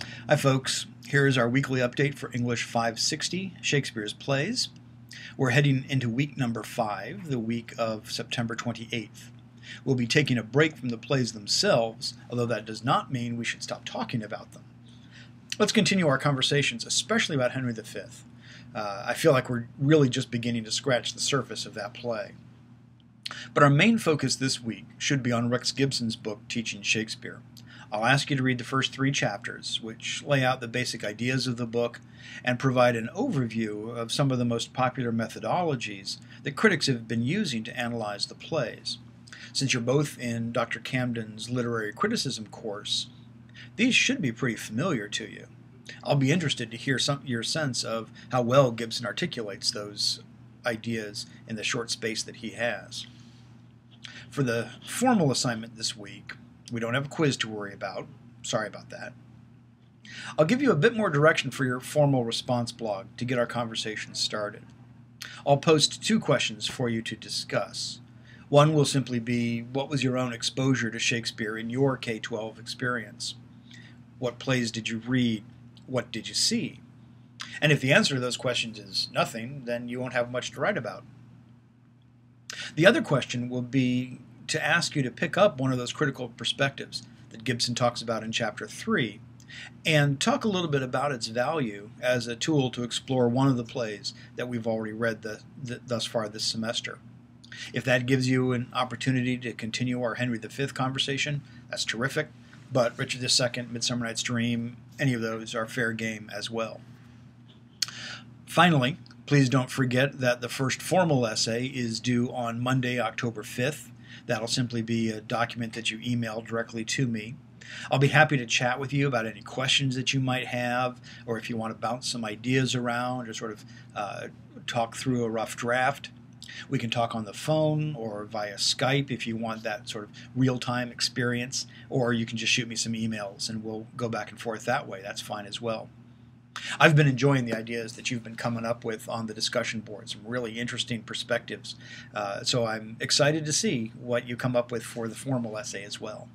Hi folks, here is our weekly update for English 560, Shakespeare's Plays. We're heading into week number 5, the week of September 28th. We'll be taking a break from the plays themselves, although that does not mean we should stop talking about them. Let's continue our conversations, especially about Henry V. I feel like we're really just beginning to scratch the surface of that play. But our main focus this week should be on Rex Gibson's book, Teaching Shakespeare. I'll ask you to read the first 3 chapters, which lay out the basic ideas of the book and provide an overview of some of the most popular methodologies that critics have been using to analyze the plays. Since you're both in Dr. Camden's literary criticism course, these should be pretty familiar to you. I'll be interested to hear your sense of how well Gibson articulates those ideas in the short space that he has. For the formal assignment this week, we don't have a quiz to worry about. Sorry about that. I'll give you a bit more direction for your formal response blog to get our conversation started. I'll post 2 questions for you to discuss. One will simply be, what was your own exposure to Shakespeare in your K-12 experience? What plays did you read? What did you see? And if the answer to those questions is nothing, then you won't have much to write about. The other question will be to ask you to pick up one of those critical perspectives that Gibson talks about in Chapter 3 and talk a little bit about its value as a tool to explore one of the plays that we've already read thus far this semester. If that gives you an opportunity to continue our Henry V conversation, that's terrific, but Richard II, Midsummer Night's Dream, any of those are fair game as well. Finally, please don't forget that the first formal essay is due on Monday, October 5th. That'll simply be a document that you email directly to me. I'll be happy to chat with you about any questions that you might have, or if you want to bounce some ideas around or sort of talk through a rough draft. We can talk on the phone or via Skype if you want that sort of real-time experience, or you can just shoot me some emails and we'll go back and forth that way. That's fine as well. I've been enjoying the ideas that you've been coming up with on the discussion board, some really interesting perspectives. So I'm excited to see what you come up with for the formal essay as well.